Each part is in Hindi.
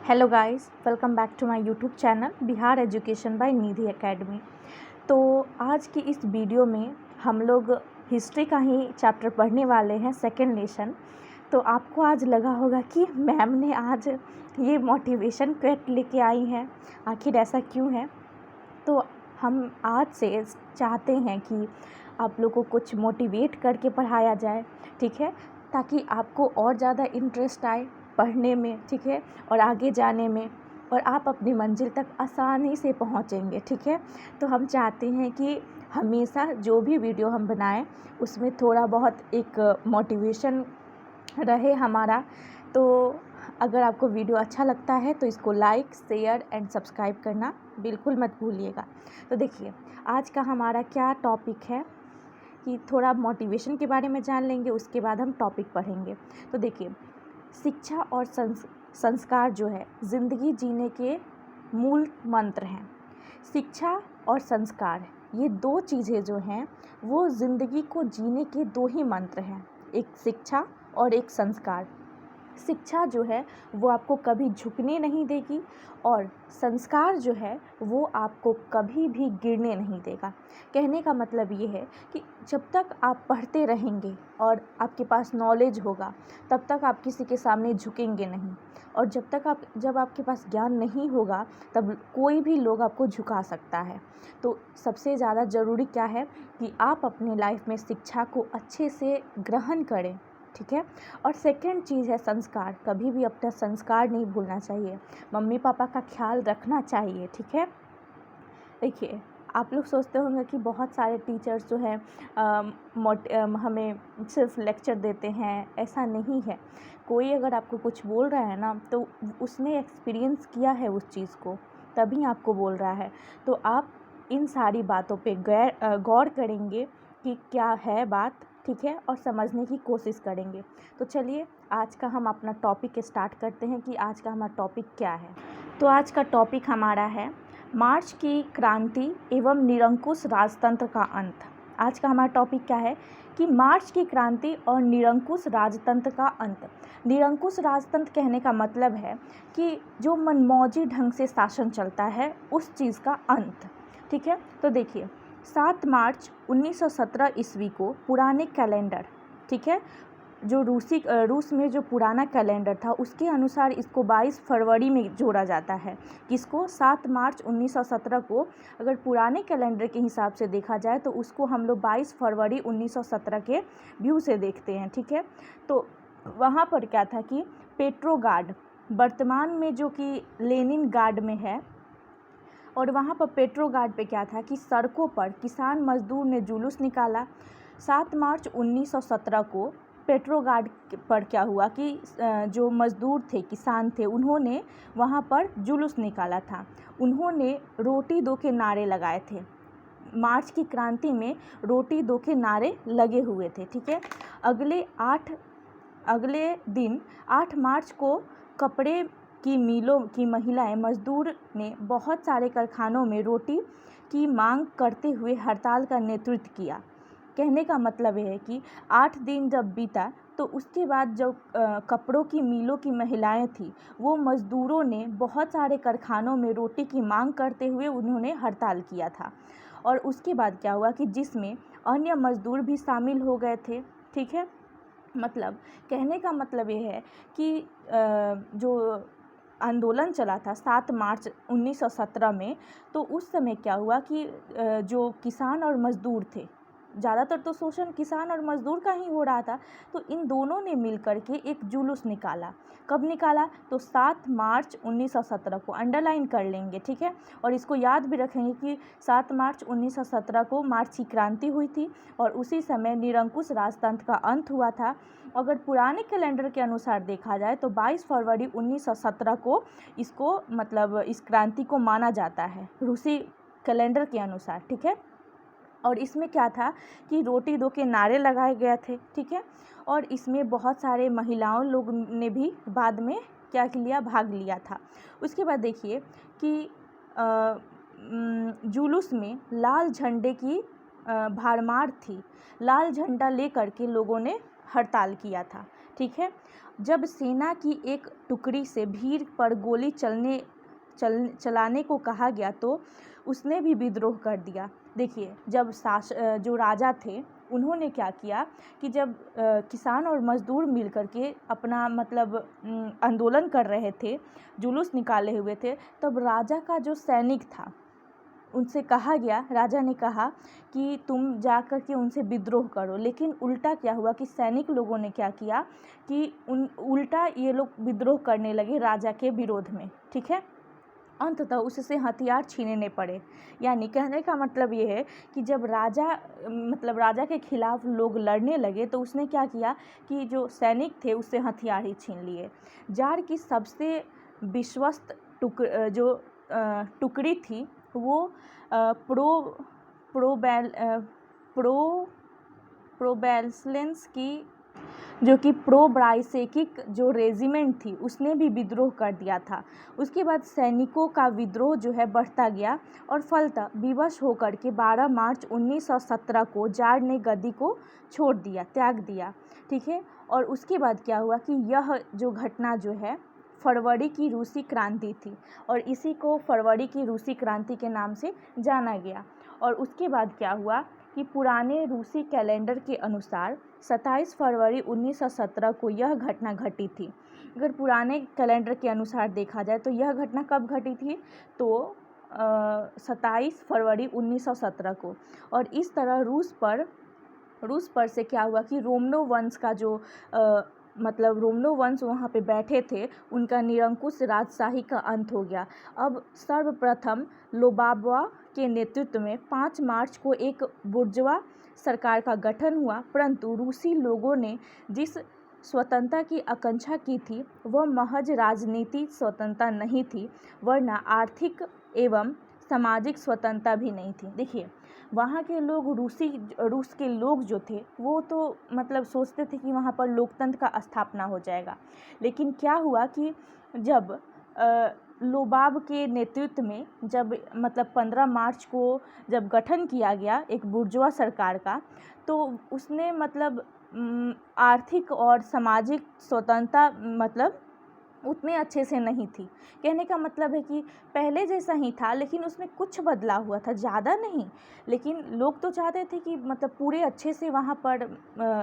Hello guys, welcome back to my YouTube channel Bihar Education by Nidhi Academy. तो आज की इस वीडियो में हम लोग हिस्ट्री का ही चैप्टर पढ़ने वाले हैं, सेकंड लेसन। तो आपको आज लगा होगा कि मैम ने आज ये मोटिवेशन क्वेट लेके आई हैं, आखिर ऐसा क्यों है। तो हम आज से चाहते हैं कि आप लोग को कुछ मोटिवेट करके पढ़ाया जाए, ठीक है, ताकि आपको और ज़्यादा इंटरेस्ट आए पढ़ने में, ठीक है, और आगे जाने में, और आप अपनी मंजिल तक आसानी से पहुंचेंगे, ठीक है। तो हम चाहते हैं कि हमेशा जो भी वीडियो हम बनाएं उसमें थोड़ा बहुत एक मोटिवेशन रहे हमारा। तो अगर आपको वीडियो अच्छा लगता है तो इसको लाइक, शेयर एंड सब्सक्राइब करना बिल्कुल मत भूलिएगा। तो देखिए, आज का हमारा क्या टॉपिक है कि थोड़ा मोटिवेशन के बारे में जान लेंगे, उसके बाद हम टॉपिक पढ़ेंगे। तो देखिए, शिक्षा और संस्कार जो है ज़िंदगी जीने के मूल मंत्र हैं। शिक्षा और संस्कार, ये दो चीज़ें जो हैं वो ज़िंदगी को जीने के दो ही मंत्र हैं, एक शिक्षा और एक संस्कार। शिक्षा जो है वो आपको कभी झुकने नहीं देगी, और संस्कार जो है वो आपको कभी भी गिरने नहीं देगा। कहने का मतलब ये है कि जब तक आप पढ़ते रहेंगे और आपके पास नॉलेज होगा तब तक आप किसी के सामने झुकेंगे नहीं, और जब आपके पास ज्ञान नहीं होगा तब कोई भी लोग आपको झुका सकता है। तो सबसे ज़्यादा ज़रूरी क्या है कि आप अपने लाइफ में शिक्षा को अच्छे से ग्रहण करें, ठीक है। और सेकंड चीज़ है संस्कार। कभी भी अपना संस्कार नहीं भूलना चाहिए, मम्मी पापा का ख्याल रखना चाहिए, ठीक है। देखिए, आप लोग सोचते होंगे कि बहुत सारे टीचर्स जो हैं हमें सिर्फ लेक्चर देते हैं, ऐसा नहीं है। कोई अगर आपको कुछ बोल रहा है ना तो उसने एक्सपीरियंस किया है उस चीज़ को, तभी आपको बोल रहा है। तो आप इन सारी बातों पे गौर करेंगे कि क्या है बात, ठीक है, और समझने की कोशिश करेंगे। तो चलिए आज का हम अपना टॉपिक स्टार्ट करते हैं कि आज का हमारा टॉपिक क्या है। तो आज का टॉपिक हमारा है मार्च की क्रांति एवं निरंकुश राजतंत्र का अंत। आज का हमारा टॉपिक क्या है कि मार्च की क्रांति और निरंकुश राजतंत्र का अंत। निरंकुश राजतंत्र कहने का मतलब है कि जो मनमौजी ढंग से शासन चलता है उस चीज़ का अंत, ठीक है। तो देखिए, 7 मार्च 1917 ईस्वी को पुराने कैलेंडर, ठीक है, जो रूस में जो पुराना कैलेंडर था उसके अनुसार इसको 22 फरवरी में जोड़ा जाता है। किसको? 7 मार्च 1917 को अगर पुराने कैलेंडर के हिसाब से देखा जाए तो उसको हम लोग 22 फरवरी 1917 के व्यू से देखते हैं, ठीक है। तो वहाँ पर क्या था कि पेट्रोगार्ड, वर्तमान में जो कि लेनिन गार्ड में है, और वहाँ पर पेट्रोगार्ड पे क्या था कि सड़कों पर किसान मजदूर ने जुलूस निकाला। 7 मार्च 1917 को पेट्रोगार्ड पर क्या हुआ कि जो मजदूर थे, किसान थे, उन्होंने वहाँ पर जुलूस निकाला था। उन्होंने रोटी दो के नारे लगाए थे। मार्च की क्रांति में रोटी दो के नारे लगे हुए थे, ठीक है। अगले दिन 8 मार्च को कपड़े की मिलों की महिलाएं मजदूर ने बहुत सारे कारखानों में रोटी की मांग करते हुए हड़ताल का नेतृत्व किया। कहने का मतलब है कि 8 दिन जब बीता तो उसके बाद जो कपड़ों की मिलों की महिलाएं थी वो मज़दूरों ने बहुत सारे कारखानों में रोटी की मांग करते हुए उन्होंने हड़ताल किया था। और उसके बाद क्या हुआ कि जिसमें अन्य मज़दूर भी शामिल हो गए थे, ठीक है। मतलब कहने का मतलब ये है कि जो आंदोलन चला था 7 मार्च 1917 में, तो उस समय क्या हुआ कि जो किसान और मज़दूर थे, ज़्यादातर तो शोषण किसान और मज़दूर का ही हो रहा था, तो इन दोनों ने मिलकर के एक जुलूस निकाला। कब निकाला? तो 7 मार्च 1917 को, अंडरलाइन कर लेंगे, ठीक है। और इसको याद भी रखेंगे कि 7 मार्च 1917 को मार्च की क्रांति हुई थी और उसी समय निरंकुश राजतंत्र का अंत हुआ था। अगर पुराने कैलेंडर के अनुसार देखा जाए तो 22 फरवरी 1917 को इसको मतलब इस क्रांति को माना जाता है रूसी कैलेंडर के अनुसार, ठीक है। और इसमें क्या था कि रोटी दो के नारे लगाए गए थे, ठीक है। और इसमें बहुत सारे महिलाओं लोग ने भी बाद में क्या लिया, भाग लिया था। उसके बाद देखिए कि जुलूस में लाल झंडे की भरमार थी। लाल झंडा लेकर के लोगों ने हड़ताल किया था, ठीक है। जब सेना की एक टुकड़ी से भीड़ पर गोली चलाने को कहा गया तो उसने भी विद्रोह कर दिया। देखिए, जब जो राजा थे उन्होंने क्या किया कि जब किसान और मज़दूर मिल कर के अपना मतलब आंदोलन कर रहे थे, जुलूस निकाले हुए थे, तब राजा का जो सैनिक था उनसे कहा गया, राजा ने कहा कि तुम जा कर के उनसे विद्रोह करो। लेकिन उल्टा क्या हुआ कि सैनिक लोगों ने क्या किया कि उल्टा ये लोग विद्रोह करने लगे राजा के विरोध में, ठीक है। अंततः उससे हथियार छीनने पड़े। यानी कहने का मतलब ये है कि जब राजा के खिलाफ लोग लड़ने लगे तो उसने क्या किया कि जो सैनिक थे उससे हथियार ही छीन लिए। जार की सबसे विश्वस्त टुकड़ी थी वो प्रोबेल्सेंस की, जो कि प्रोब्राइसेकिक जो रेजिमेंट थी उसने भी विद्रोह कर दिया था। उसके बाद सैनिकों का विद्रोह जो है बढ़ता गया और फलतः विवश होकर के 12 मार्च 1917 को जार ने गद्दी को त्याग दिया, ठीक है। और उसके बाद क्या हुआ कि यह जो घटना जो है फरवरी की रूसी क्रांति थी और इसी को फरवरी की रूसी क्रांति के नाम से जाना गया। और उसके बाद क्या हुआ कि पुराने रूसी कैलेंडर के अनुसार 27 फरवरी 1917 को यह घटना घटी थी। अगर पुराने कैलेंडर के अनुसार देखा जाए तो यह घटना कब घटी थी, तो 27 फरवरी 1917 को। और इस तरह रूस पर से क्या हुआ कि रोमनो वंश का जो रोमनो वंश वहाँ पे बैठे थे, उनका निरंकुश राजशाही का अंत हो गया। अब सर्वप्रथम लोबावा के नेतृत्व में 5 मार्च को एक बुर्जुआ सरकार का गठन हुआ, परंतु रूसी लोगों ने जिस स्वतंत्रता की आकांक्षा की थी वह महज राजनीतिक स्वतंत्रता नहीं थी, वरना आर्थिक एवं सामाजिक स्वतंत्रता भी नहीं थी। देखिए, वहाँ के लोग रूस के लोग जो थे वो तो सोचते थे कि वहाँ पर लोकतंत्र का स्थापना हो जाएगा। लेकिन क्या हुआ कि जब लोबाव के नेतृत्व में जब 15 मार्च को जब गठन किया गया एक बुर्जुआ सरकार का, तो उसने आर्थिक और सामाजिक स्वतंत्रता उतने अच्छे से नहीं थी। कहने का मतलब है कि पहले जैसा ही था, लेकिन उसमें कुछ बदलाव हुआ था, ज़्यादा नहीं। लेकिन लोग तो चाहते थे कि पूरे अच्छे से वहाँ पर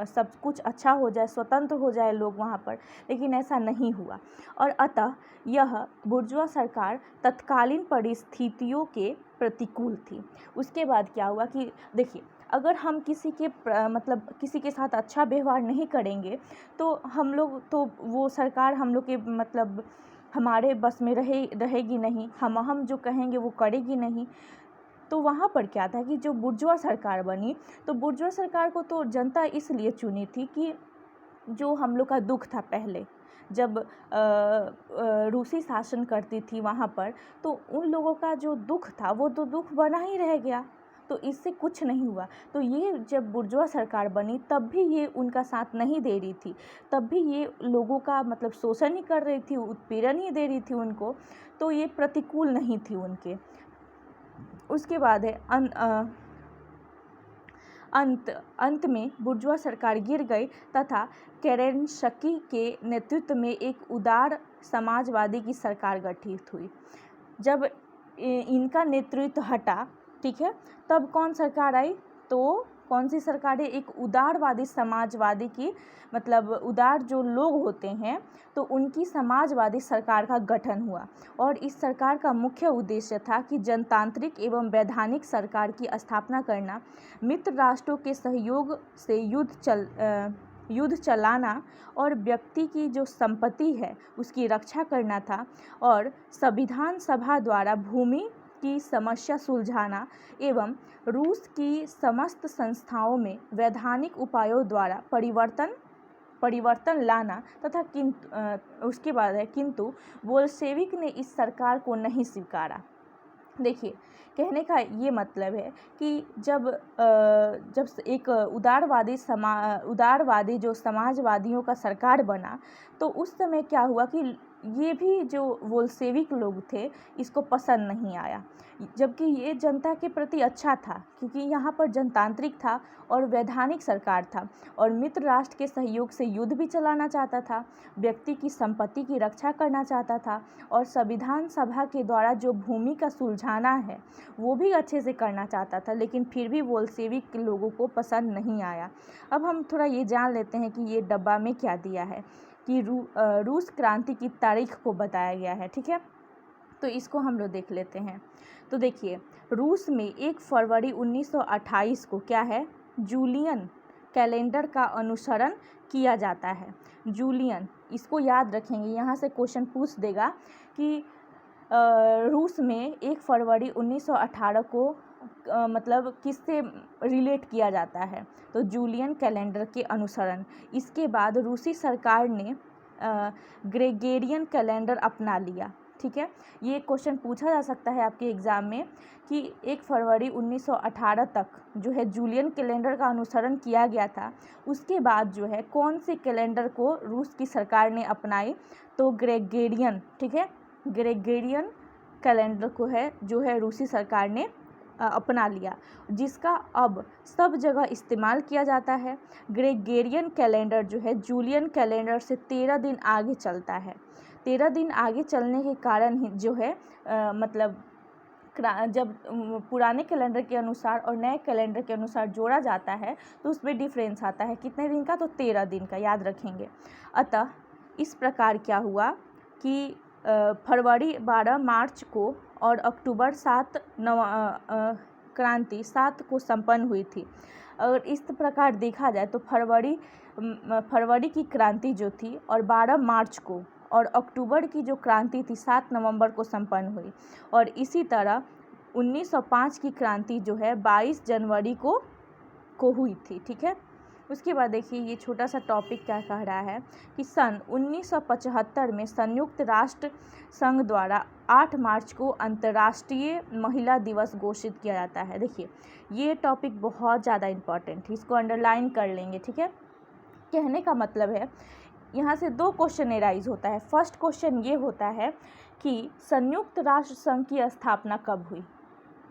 सब कुछ अच्छा हो जाए, स्वतंत्र हो जाए लोग वहाँ पर, लेकिन ऐसा नहीं हुआ। और अतः यह बुर्जुआ सरकार तत्कालीन परिस्थितियों के प्रतिकूल थी। उसके बाद क्या हुआ कि देखिए, अगर हम किसी के साथ अच्छा व्यवहार नहीं करेंगे तो हम लोग तो वो सरकार हम लोग के हमारे बस में रहेगी नहीं, हम जो कहेंगे वो करेगी नहीं। तो वहाँ पर क्या था कि जो बुर्जुआ सरकार बनी, तो बुर्जुआ सरकार को तो जनता इसलिए चुनी थी कि जो हम लोग का दुख था पहले जब रूसी शासन करती थी वहाँ पर, तो उन लोगों का जो दुख था वो तो दुख बना ही रह गया, तो इससे कुछ नहीं हुआ। तो ये जब बुर्जुआ सरकार बनी तब भी ये उनका साथ नहीं दे रही थी, तब भी ये लोगों का शोषण ही कर रही थी, उत्पीड़न ही दे रही थी उनको, तो ये प्रतिकूल नहीं थी उनके। उसके बाद है अंत में बुर्जुआ सरकार गिर गई तथा केरेंस्की के नेतृत्व में एक उदार समाजवादी की सरकार गठित हुई। जब इनका नेतृत्व हटा, ठीक है, तब कौन सरकार आई, तो कौन सी सरकार है, एक उदारवादी समाजवादी की उदार जो लोग होते हैं तो उनकी समाजवादी सरकार का गठन हुआ। और इस सरकार का मुख्य उद्देश्य था कि जनतांत्रिक एवं वैधानिक सरकार की स्थापना करना, मित्र राष्ट्रों के सहयोग से युद्ध चलाना और व्यक्ति की जो संपत्ति है उसकी रक्षा करना था, और संविधान सभा द्वारा भूमि की समस्या सुलझाना एवं रूस की समस्त संस्थाओं में वैधानिक उपायों द्वारा परिवर्तन लाना तथा उसके बाद है किंतु बोल्शेविक ने इस सरकार को नहीं स्वीकारा। देखिए, कहने का ये मतलब है कि जब एक उदारवादी जो समाजवादियों का सरकार बना, तो उस समय क्या हुआ कि ये भी जो बोल्शेविक लोग थे इसको पसंद नहीं आया, जबकि ये जनता के प्रति अच्छा था क्योंकि यहाँ पर जनतांत्रिक था और वैधानिक सरकार था और मित्र राष्ट्र के सहयोग से युद्ध भी चलाना चाहता था, व्यक्ति की संपत्ति की रक्षा करना चाहता था और संविधान सभा के द्वारा जो भूमि का सुलझाना है वो भी अच्छे से करना चाहता था, लेकिन फिर भी बोल्शेविक लोगों को पसंद नहीं आया। अब हम थोड़ा ये जान लेते हैं कि ये डब्बा में क्या दिया है कि रूस क्रांति की तारीख को बताया गया है। ठीक है, तो इसको हम लोग देख लेते हैं। तो देखिए, रूस में 1 फरवरी 1928 को क्या है, जूलियन कैलेंडर का अनुसरण किया जाता है। जूलियन, इसको याद रखेंगे, यहाँ से क्वेश्चन पूछ देगा कि रूस में 1 फरवरी 1918 को मतलब किससे रिलेट किया जाता है, तो जूलियन कैलेंडर के अनुसरण। इसके बाद रूसी सरकार ने ग्रेगोरियन कैलेंडर अपना लिया। ठीक है, ये क्वेश्चन पूछा जा सकता है आपके एग्ज़ाम में कि 1 फरवरी 1918 तक जो है जूलियन कैलेंडर का अनुसरण किया गया था, उसके बाद जो है कौन से कैलेंडर को रूस की सरकार ने अपनाई, तो ग्रेगोरियन। ठीक है, ग्रेगोरियन कैलेंडर को है जो है रूसी सरकार ने अपना लिया, जिसका अब सब जगह इस्तेमाल किया जाता है। ग्रेगोरियन कैलेंडर जो है जूलियन कैलेंडर से 13 दिन आगे चलता है। 13 दिन आगे चलने के कारण ही जो है मतलब जब पुराने कैलेंडर के अनुसार और नए कैलेंडर के अनुसार जोड़ा जाता है तो उसमें डिफरेंस आता है, कितने दिन का, तो 13 दिन का, याद रखेंगे। अतः इस प्रकार क्या हुआ कि फरवरी 12 मार्च को और अक्टूबर 7 क्रांति 7 को संपन्न हुई थी। अगर इस प्रकार देखा जाए तो फरवरी की क्रांति जो थी और 12 मार्च को, और अक्टूबर की जो क्रांति थी 7 नवंबर को संपन्न हुई, और इसी तरह 1905 की क्रांति जो है 22 जनवरी को हुई थी। ठीक है, उसके बाद देखिए ये छोटा सा टॉपिक क्या कह रहा है कि सन 1975 में संयुक्त राष्ट्र संघ द्वारा 8 मार्च को अंतर्राष्ट्रीय महिला दिवस घोषित किया जाता है। देखिए ये टॉपिक बहुत ज़्यादा इम्पॉर्टेंट है, इसको अंडरलाइन कर लेंगे। ठीक है, कहने का मतलब है यहाँ से 2 क्वेश्चन एराइज होता है। फर्स्ट क्वेश्चन ये होता है कि संयुक्त राष्ट्र संघ की स्थापना कब हुई,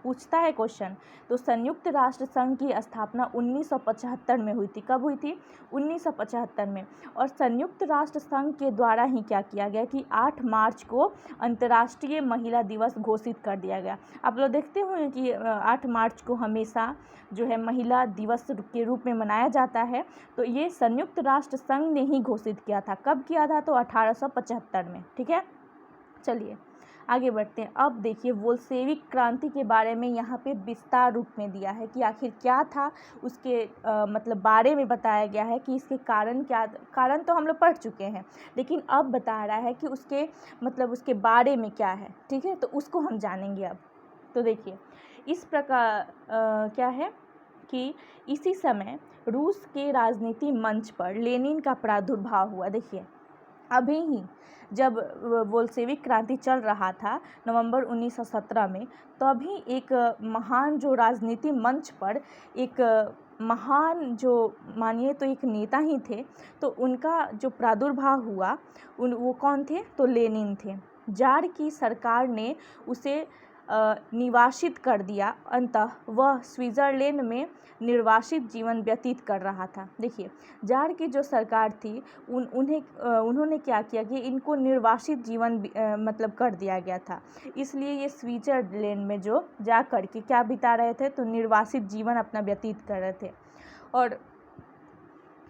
पूछता है क्वेश्चन। तो संयुक्त राष्ट्र संघ की स्थापना 1975 में हुई थी। कब हुई थी, 1975 में। और संयुक्त राष्ट्र संघ के द्वारा ही क्या किया गया कि 8 मार्च को अंतर्राष्ट्रीय महिला दिवस घोषित कर दिया गया। आप लोग देखते हुए कि 8 मार्च को हमेशा जो है महिला दिवस के रूप में मनाया जाता है, तो ये संयुक्त राष्ट्र संघ ने ही घोषित किया था। कब किया था, तो 1875 में। ठीक है, चलिए आगे बढ़ते हैं। अब देखिए बोल्शेविक क्रांति के बारे में यहाँ पे विस्तार रूप में दिया है कि आखिर क्या था, उसके मतलब बारे में बताया गया है कि इसके कारण क्या, कारण तो हम लोग पढ़ चुके हैं, लेकिन अब बता रहा है कि उसके मतलब उसके बारे में क्या है। ठीक है, तो उसको हम जानेंगे अब। तो देखिए इस प्रकार क्या है कि इसी समय रूस के राजनीति मंच पर लेनिन का प्रादुर्भाव हुआ। देखिए अभी ही जब बोल्शेविक क्रांति चल रहा था नवंबर 1917 में, तभी एक महान जो राजनीति मंच पर एक महान जो मानिए तो एक नेता ही थे, तो उनका जो प्रादुर्भाव हुआ वो कौन थे, तो लेनिन थे। जार की सरकार ने उसे निवासित कर दिया। अंततः वह स्विट्ज़रलैंड में निर्वासित जीवन व्यतीत कर रहा था। देखिए जार की जो सरकार थी उन्होंने क्या किया कि इनको निर्वासित जीवन मतलब कर दिया गया था, इसलिए ये स्विट्ज़रलैंड में जो जा कर के क्या बिता रहे थे, तो निर्वासित जीवन अपना व्यतीत कर रहे थे। और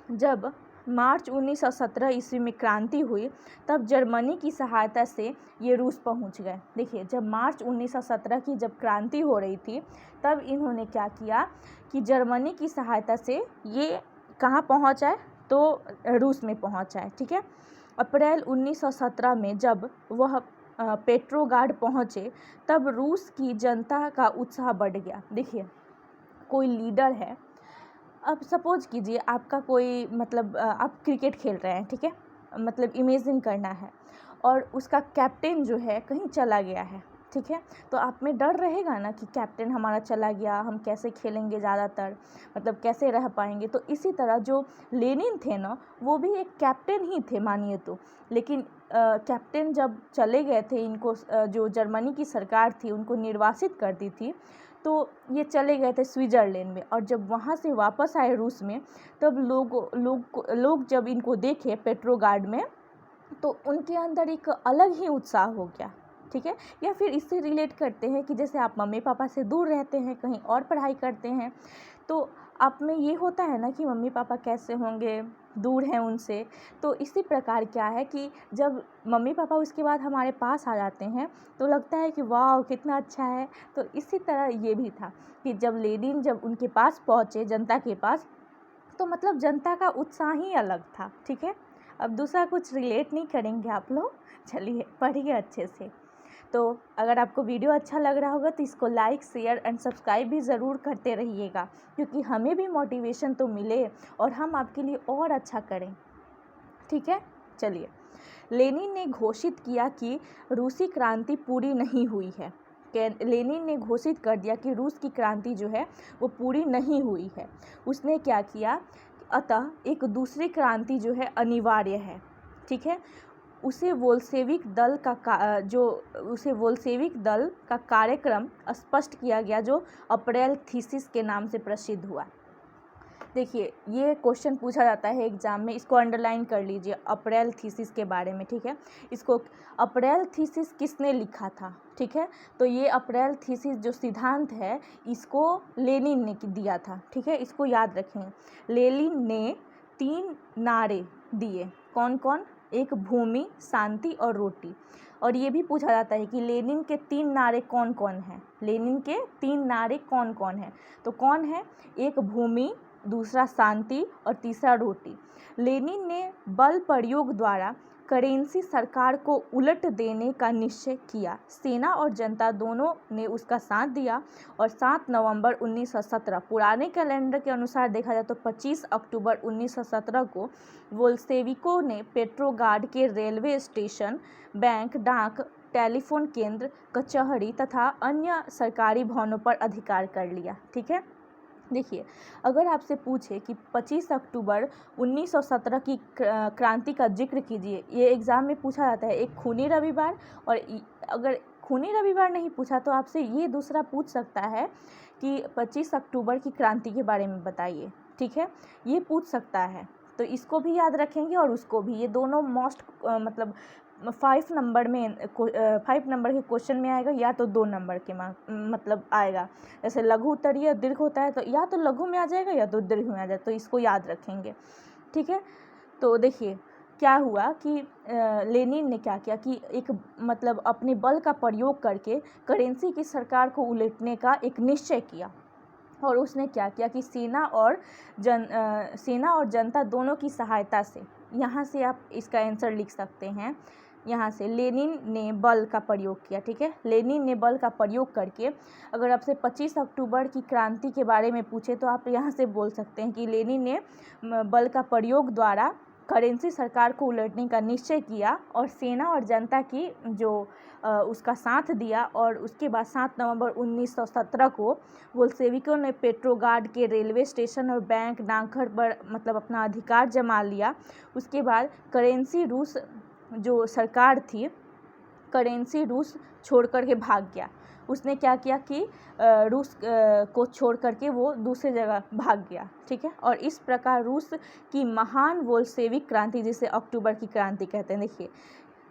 जब मार्च 1917 ईस्वी में क्रांति हुई, तब जर्मनी की सहायता से ये रूस पहुंच गए। देखिए जब मार्च 1917 की जब क्रांति हो रही थी, तब इन्होंने क्या किया कि जर्मनी की सहायता से ये कहाँ पहुंच आए, तो रूस में पहुंच आए। ठीक है, अप्रैल 1917 में जब वह पेट्रोग्राड पहुँचे, तब रूस की जनता का उत्साह बढ़ गया। देखिए कोई लीडर है, अब सपोज कीजिए आपका कोई मतलब आप क्रिकेट खेल रहे हैं, ठीक है, मतलब इमेजिन करना है, और उसका कैप्टन जो है कहीं चला गया है, ठीक है। तो आप में डर रहेगा ना कि कैप्टन हमारा चला गया, हम कैसे खेलेंगे ज़्यादातर, मतलब कैसे रह पाएंगे। तो इसी तरह जो लेनिन थे ना, वो भी एक कैप्टन ही थे मानिए तो। लेकिन कैप्टन जब चले गए थे, इनको जो जर्मनी की सरकार थी उनको निर्वासित कर दी थी, तो ये चले गए थे स्विट्ज़रलैंड में। और जब वहाँ से वापस आए रूस में, तब लोग जब इनको देखे पेट्रोगार्ड में, तो उनके अंदर एक अलग ही उत्साह हो गया, ठीक है। या फिर इससे रिलेट करते हैं कि जैसे आप मम्मी पापा से दूर रहते हैं, कहीं और पढ़ाई करते हैं, तो आप में ये होता है ना कि मम्मी पापा कैसे होंगे, दूर हैं उनसे। तो इसी प्रकार क्या है कि जब मम्मी पापा उसके बाद हमारे पास आ जाते हैं, तो लगता है कि वाह कितना अच्छा है। तो इसी तरह ये भी था कि जब लेनिन जब उनके पास पहुँचे, जनता के पास, तो मतलब जनता का उत्साह ही अलग था, ठीक है। अब दूसरा कुछ रिलेट नहीं करेंगे आप लोग, चलिए पढ़िए अच्छे से। तो अगर आपको वीडियो अच्छा लग रहा होगा तो इसको लाइक, शेयर एंड सब्सक्राइब भी ज़रूर करते रहिएगा, क्योंकि हमें भी मोटिवेशन तो मिले और हम आपके लिए और अच्छा करें, ठीक है। चलिए, लेनिन ने घोषित किया कि रूसी क्रांति पूरी नहीं हुई है। लेनिन ने घोषित कर दिया कि रूस की क्रांति जो है वो पूरी नहीं हुई है। उसने क्या किया, अतः एक दूसरी क्रांति जो है अनिवार्य है, ठीक है। उसे बोल्शेविक दल का कार्यक्रम स्पष्ट किया गया, जो अप्रैल थीसिस के नाम से प्रसिद्ध हुआ। देखिए, ये क्वेश्चन पूछा जाता है एग्जाम में, इसको अंडरलाइन कर लीजिए अप्रैल थीसिस के बारे में, ठीक है। इसको अप्रैल थीसिस किसने लिखा था, ठीक है। तो ये अप्रैल थीसिस जो सिद्धांत है, इसको लेनिन ने दिया था, ठीक है। इसको याद रखें। लेनिन ने 3 नारे दिए, कौन कौन, एक भूमि, शांति और रोटी। और ये भी पूछा जाता है कि लेनिन के 3 नारे कौन कौन हैं, लेनिन के 3 नारे कौन कौन हैं। तो कौन है, एक भूमि, दूसरा शांति और तीसरा रोटी। लेनिन ने बल प्रयोग द्वारा करेंसी सरकार को उलट देने का निश्चय किया। सेना और जनता दोनों ने उसका साथ दिया और 7 नवंबर 1917, पुराने कैलेंडर के अनुसार देखा जाए तो 25 अक्टूबर 1917 को बोल्शेविकों ने पेट्रोगार्ड के रेलवे स्टेशन, बैंक, डाक, टेलीफोन केंद्र, कचहरी तथा अन्य सरकारी भवनों पर अधिकार कर लिया, ठीक है। देखिए, अगर आपसे पूछे कि 25 अक्टूबर 1917 की क्रांति का जिक्र कीजिए, ये एग्ज़ाम में पूछा जाता है, एक खूनी रविवार। और अगर खूनी रविवार नहीं पूछा तो आपसे ये दूसरा पूछ सकता है कि 25 अक्टूबर की क्रांति के बारे में बताइए, ठीक है। ये पूछ सकता है, तो इसको भी याद रखेंगे और उसको भी। ये दोनों मोस्ट मतलब 5 नंबर के क्वेश्चन में आएगा, या तो 2 नंबर के मतलब आएगा। जैसे लघु उत्तरीय दीर्घ होता है, तो या तो लघु में आ जाएगा या तो दीर्घ में आ जाएगा, तो इसको याद रखेंगे, ठीक है। तो देखिए क्या हुआ कि लेनिन ने क्या किया कि एक मतलब अपने बल का प्रयोग करके करेंसी की सरकार को उलटने का एक निश्चय किया। और उसने क्या किया कि सेना और जनता दोनों की सहायता से, यहाँ से आप इसका आंसर लिख सकते हैं, यहाँ से लेनिन ने बल का प्रयोग किया, ठीक है। लेनिन ने बल का प्रयोग करके, अगर आपसे 25 अक्टूबर की क्रांति के बारे में पूछे तो आप यहाँ से बोल सकते हैं कि लेनिन ने बल का प्रयोग द्वारा करेंसी सरकार को उलटने का निश्चय किया और सेना और जनता की जो उसका साथ दिया। और उसके बाद 7 नवंबर 1917 को बोल्शेविकों ने पेट्रोगार्ड के रेलवे स्टेशन और बैंक, डाकघर पर मतलब अपना अधिकार जमा लिया। उसके बाद करेंसी रूस जो सरकार थी, करेंसी रूस छोड़ कर के भाग गया। उसने क्या किया कि रूस को छोड़ करके वो दूसरी जगह भाग गया, ठीक है। और इस प्रकार रूस की महान बोल्शेविक क्रांति, जिसे अक्टूबर की क्रांति कहते हैं, देखिए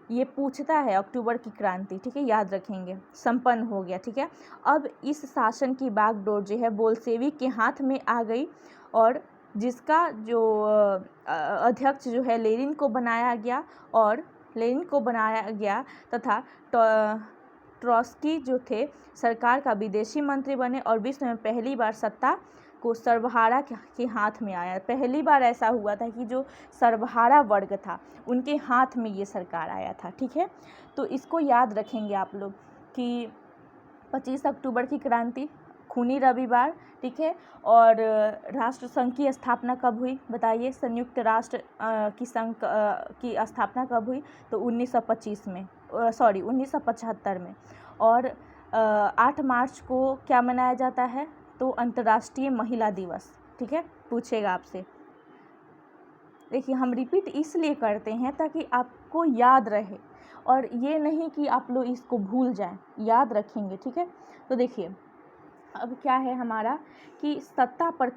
ये पूछता है अक्टूबर की क्रांति, ठीक है, याद रखेंगे, संपन्न हो गया, ठीक है। अब इस शासन की बागडोर जो है बोल्शेविक के हाथ में आ गई, और जिसका जो अध्यक्ष जो है लेनिन को बनाया गया तथा ट्रॉट्स्की जो थे सरकार का विदेशी मंत्री बने और विश्व में पहली बार सत्ता को सर्वहारा के हाथ में आया। पहली बार ऐसा हुआ था कि जो सर्वहारा वर्ग था उनके हाथ में ये सरकार आया था, ठीक है। तो इसको याद रखेंगे आप लोग कि 25 अक्टूबर की क्रांति, खूनी रविवार, ठीक है। और राष्ट्रसंघ की स्थापना कब हुई बताइए, संयुक्त राष्ट्र की संघ की स्थापना कब हुई, तो 1975 में। और 8 मार्च को क्या मनाया जाता है? तो अंतर्राष्ट्रीय महिला दिवस। ठीक है, पूछेगा आपसे। देखिए, हम रिपीट इसलिए करते हैं ताकि आपको याद रहे, और ये नहीं कि आप लोग इसको भूल जाएं, याद रखेंगे। ठीक है, तो देखिए अब क्या है हमारा कि सत्ता पर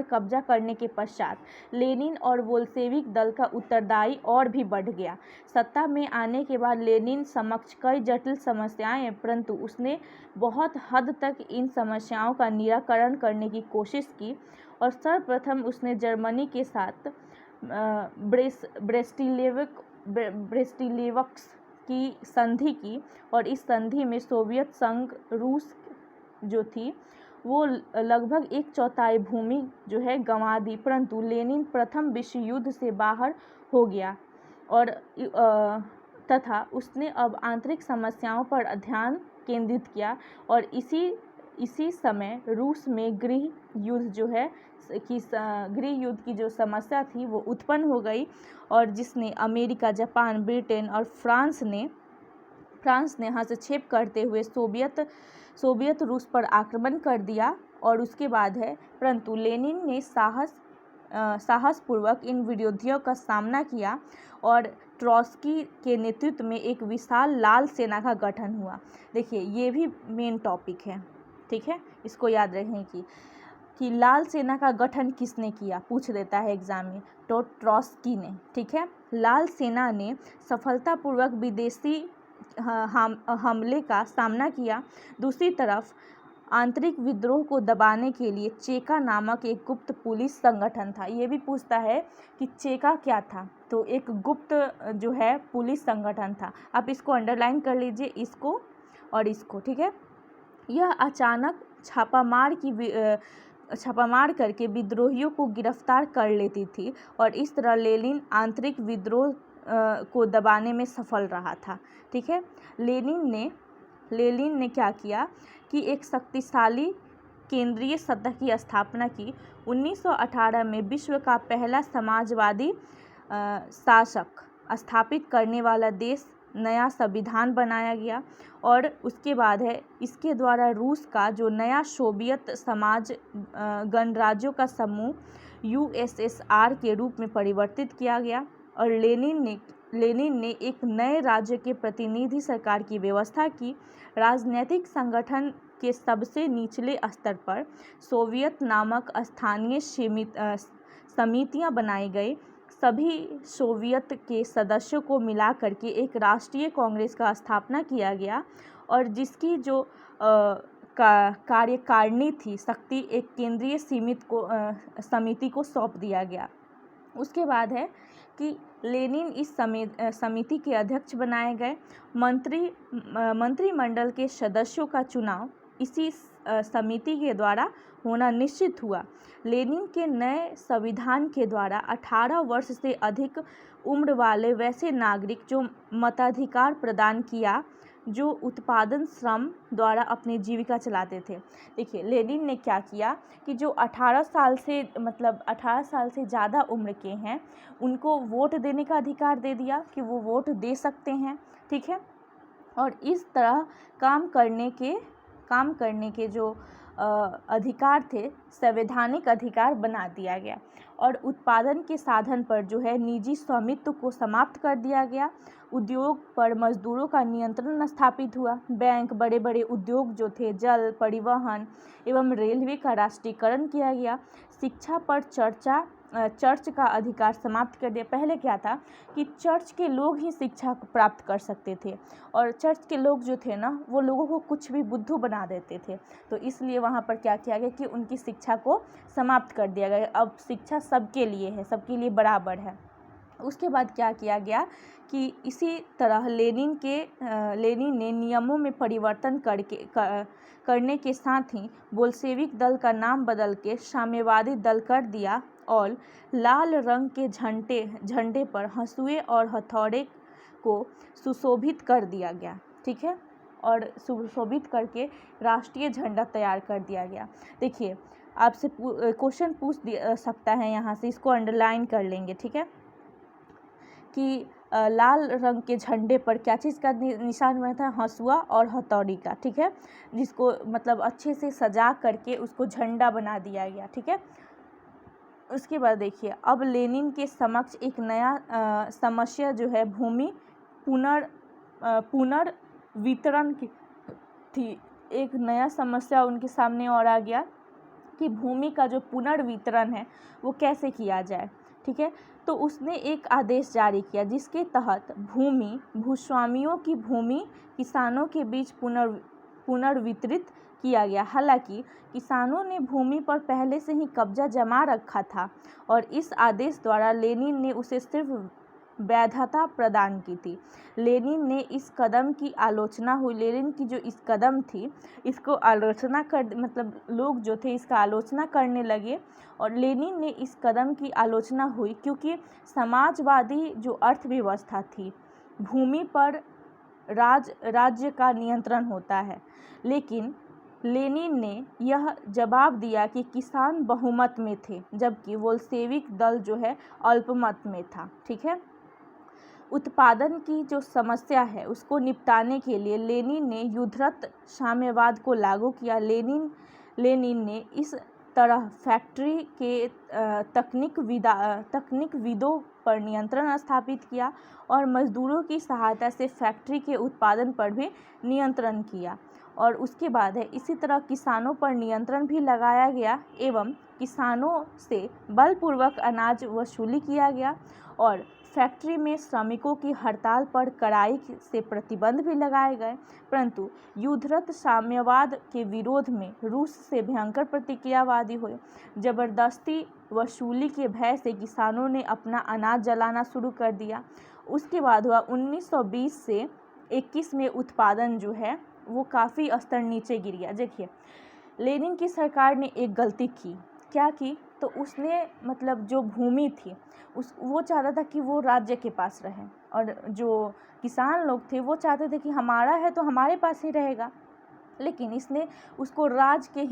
कब्जा करने के पश्चात लेनिन और बोल्शेविक दल का उत्तरदायी और भी बढ़ गया। सत्ता में आने के बाद लेनिन समक्ष कई जटिल समस्याएं, परंतु उसने बहुत हद तक इन समस्याओं का निराकरण करने की कोशिश की, और सर्वप्रथम उसने जर्मनी के साथ ब्रेस्टिलेव्स्क की संधि की, और इस संधि में सोवियत संघ रूस जो थी वो लगभग 1/4 भूमि जो है गंवा दी, परंतु लेनिन प्रथम विश्व युद्ध से बाहर हो गया और तथा उसने अब आंतरिक समस्याओं पर ध्यान केंद्रित किया, और इसी समय रूस में गृह युद्ध की जो समस्या थी वो उत्पन्न हो गई, और जिसने अमेरिका, जापान, ब्रिटेन और फ्रांस ने हस्तक्षेप करते हुए सोवियत रूस पर आक्रमण कर दिया। और उसके बाद है, परंतु लेनिन ने साहसपूर्वक इन विरोधियों का सामना किया, और ट्रॉट्स्की के नेतृत्व में एक विशाल लाल सेना का गठन हुआ। देखिए, ये भी मेन टॉपिक है। ठीक है, इसको याद रखें कि लाल सेना का गठन किसने किया, पूछ देता है एग्जाम में, तो ट्रॉट्स्की ने। ठीक है, लाल सेना ने सफलतापूर्वक विदेशी हमले का सामना किया। दूसरी तरफ आंतरिक विद्रोह को दबाने के लिए चेका नामक एक गुप्त पुलिस संगठन था। ये भी पूछता है कि चेका क्या था, तो एक गुप्त जो है पुलिस संगठन था। आप इसको अंडरलाइन कर लीजिए, इसको और इसको। ठीक है, यह अचानक छापामार करके विद्रोहियों को गिरफ्तार कर लेती थी, और इस तरह लेनिन आंतरिक विद्रोह को दबाने में सफल रहा था। ठीक है, लेनिन ने क्या किया कि एक शक्तिशाली केंद्रीय सत्ता की स्थापना की। 1918 में विश्व का पहला समाजवादी शासक स्थापित करने वाला देश नया संविधान बनाया गया, और उसके बाद है इसके द्वारा रूस का जो नया सोवियत समाज गणराज्यों का समूह USSR के रूप में परिवर्तित किया गया, और लेनिन ने एक नए राज्य के प्रतिनिधि सरकार की व्यवस्था की। राजनीतिक संगठन के सबसे निचले स्तर पर सोवियत नामक स्थानीय समितियां बनाई गई। सभी सोवियत के सदस्यों को मिला करके एक राष्ट्रीय कांग्रेस का स्थापना किया गया, और जिसकी जो कार्यकारिणी थी शक्ति एक केंद्रीय समिति को सौंप दिया गया। उसके बाद है कि लेनिन इस समिति के अध्यक्ष बनाए गए। मंत्रिमंडल के सदस्यों का चुनाव इसी समिति के द्वारा होना निश्चित हुआ। लेनिन के नए संविधान के द्वारा 18 वर्ष से अधिक उम्र वाले वैसे नागरिक जो मताधिकार प्रदान किया जो उत्पादन श्रम द्वारा अपनी जीविका चलाते थे। देखिए, लेनिन ने क्या किया कि जो 18 साल से ज़्यादा उम्र के हैं उनको वोट देने का अधिकार दे दिया कि वो वोट दे सकते हैं। ठीक है, और इस तरह काम करने के जो अधिकार थे संवैधानिक अधिकार बना दिया गया, और उत्पादन के साधन पर जो है निजी स्वामित्व को समाप्त कर दिया गया। उद्योग पर मजदूरों का नियंत्रण स्थापित हुआ। बैंक, बड़े बड़े उद्योग जो थे, जल, परिवहन एवं रेलवे का राष्ट्रीयकरण किया गया। शिक्षा पर चर्च का अधिकार समाप्त कर दिया। पहले क्या था कि चर्च के लोग ही शिक्षा प्राप्त कर सकते थे, और चर्च के लोग जो थे ना वो लोगों को कुछ भी बुद्धू बना देते थे, तो इसलिए वहाँ पर क्या किया गया कि उनकी शिक्षा को समाप्त कर दिया गया। अब शिक्षा सबके लिए है, सबके लिए बराबर है। उसके बाद क्या किया गया कि इसी तरह लेनिन ने नियमों में परिवर्तन करने के साथ ही बोल्शेविक दल का नाम बदल के साम्यवादी दल कर दिया, और लाल रंग के झंडे पर हंसुए और हथौड़े को सुशोभित कर दिया गया। ठीक है, और सुशोभित करके राष्ट्रीय झंडा तैयार कर दिया गया। देखिए, आपसे क्वेश्चन पूछ सकता है यहाँ से, इसको अंडरलाइन कर लेंगे। ठीक है, कि लाल रंग के झंडे पर क्या चीज़ का निशान बना था, हंसुआ और हथौड़ी का, ठीक है, जिसको मतलब अच्छे से सजा करके उसको झंडा बना दिया गया, ठीक है। उसके बाद देखिए, अब लेनिन के समक्ष एक नया समस्या जो है भूमि पुनर्वितरण की थी। एक नया समस्या उनके सामने और आ गया कि भूमि का जो पुनर्वितरण है वो कैसे किया जाए, ठीक है। तो उसने एक आदेश जारी किया जिसके तहत भूस्वामियों की भूमि किसानों के बीच पुनर्वितरित किया गया। हालांकि किसानों ने भूमि पर पहले से ही कब्जा जमा रखा था और इस आदेश द्वारा लेनिन ने उसे सिर्फ वैधता प्रदान की थी। लेनिन ने इस कदम की आलोचना हुई, लेनिन की जो इस कदम थी इसको आलोचना कर मतलब लोग जो थे इसका आलोचना करने लगे और लेनिन ने इस कदम की आलोचना हुई क्योंकि समाजवादी जो अर्थव्यवस्था थी, भूमि पर राज्य का नियंत्रण होता है, लेकिन लेनिन ने यह जवाब दिया कि किसान बहुमत में थे जबकि बोल्शेविक दल जो है अल्पमत में था, ठीक है। उत्पादन की जो समस्या है उसको निपटाने के लिए लेनिन ने युद्धरत साम्यवाद को लागू किया। लेनिन ने इस तरह फैक्ट्री के तकनीकविदों पर नियंत्रण स्थापित किया और मजदूरों की सहायता से फैक्ट्री के उत्पादन पर भी नियंत्रण किया। और उसके बाद है इसी तरह किसानों पर नियंत्रण भी लगाया गया एवं किसानों से बलपूर्वक अनाज वसूली किया गया और फैक्ट्री में श्रमिकों की हड़ताल पर कड़ाई से प्रतिबंध भी लगाए गए। परंतु युद्धरत साम्यवाद के विरोध में रूस से भयंकर प्रतिक्रियावादी हुए। जबरदस्ती वसूली के भय से किसानों ने अपना अनाज जलाना शुरू कर दिया। उसके बाद हुआ 1920 से 21 में उत्पादन जो है वो काफ़ी स्तर नीचे गिर गया। देखिए, लेनिन की सरकार ने एक गलती की, क्या की, तो उसने मतलब जो भूमि थी वो चाहता था कि वो राज्य के पास रहे और जो किसान लोग थे वो चाहते थे कि हमारा है तो हमारे पास ही रहेगा, लेकिन इसने उसको राज्य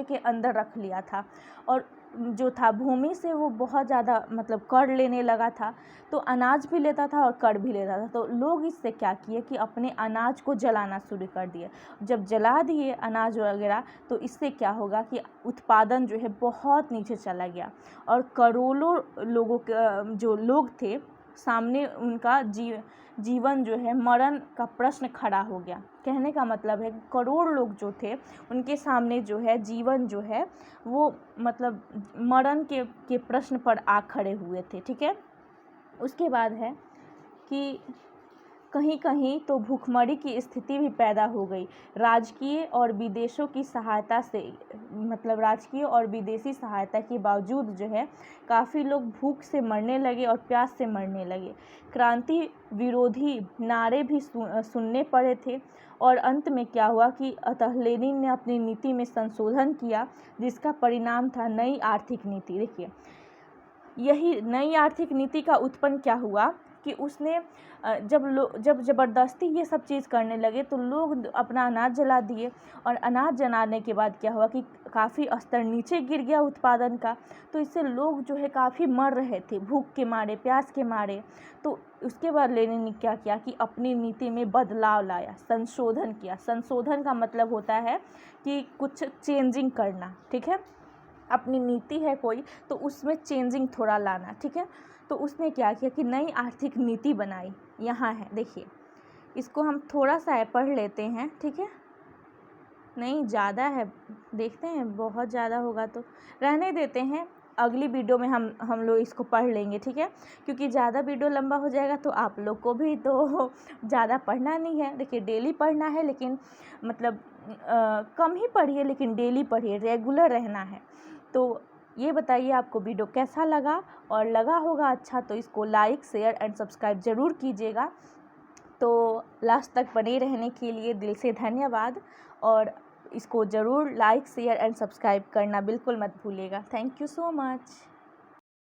के अंदर रख लिया था और जो था भूमि से वो बहुत ज़्यादा मतलब कर लेने लगा था, तो अनाज भी लेता था और कर भी लेता था। तो लोग इससे क्या किए कि अपने अनाज को जलाना शुरू कर दिए। जब जला दिए अनाज वगैरह तो इससे क्या होगा कि उत्पादन जो है बहुत नीचे चला गया और करोड़ों लोगों के जो लोग थे सामने उनका जीवन जो है मरण का प्रश्न खड़ा हो गया। कहने का मतलब है करोड़ लोग जो थे उनके सामने जो है जीवन जो है वो मतलब मरण के प्रश्न पर आ खड़े हुए थे, ठीक है। उसके बाद है कि कहीं कहीं तो भूखमरी की स्थिति भी पैदा हो गई। राजकीय और विदेशी सहायता के बावजूद जो है काफ़ी लोग भूख से मरने लगे और प्यास से मरने लगे। क्रांति विरोधी नारे भी सुनने पड़े थे और अंत में क्या हुआ कि अतः लेनिन ने अपनी नीति में संशोधन किया जिसका परिणाम था नई आर्थिक नीति। देखिए, यही नई आर्थिक नीति का उत्पन्न क्या हुआ कि उसने जब ज़बरदस्ती ये सब चीज़ करने लगे तो लोग अपना अनाज जला दिए और अनाज जलाने के बाद क्या हुआ कि काफ़ी स्तर नीचे गिर गया उत्पादन का, तो इससे लोग जो है काफ़ी मर रहे थे भूख के मारे, प्यास के मारे। तो उसके बाद लेनिन ने क्या किया कि अपनी नीति में बदलाव लाया, संशोधन किया। संशोधन का मतलब होता है कि कुछ चेंजिंग करना, ठीक है। अपनी नीति है कोई तो उसमें चेंजिंग थोड़ा लाना, ठीक है। तो उसने क्या किया कि नई आर्थिक नीति बनाई। यहाँ है, देखिए, इसको हम थोड़ा सा पढ़ लेते हैं, ठीक है। नहीं ज़्यादा है, देखते हैं, बहुत ज़्यादा होगा तो रहने देते हैं, अगली वीडियो में हम लोग इसको पढ़ लेंगे, ठीक है। क्योंकि ज़्यादा वीडियो लंबा हो जाएगा तो आप लोग को भी तो ज़्यादा पढ़ना नहीं है। देखिए, डेली पढ़ना है, लेकिन मतलब कम ही पढ़िए, लेकिन डेली पढ़िए, रेगुलर रहना है। तो ये बताइए आपको वीडियो कैसा लगा, और लगा होगा अच्छा तो इसको लाइक, शेयर एंड सब्सक्राइब ज़रूर कीजिएगा। तो लास्ट तक बने रहने के लिए दिल से धन्यवाद, और इसको ज़रूर लाइक, शेयर एंड सब्सक्राइब करना बिल्कुल मत भूलिएगा। Thank you so much.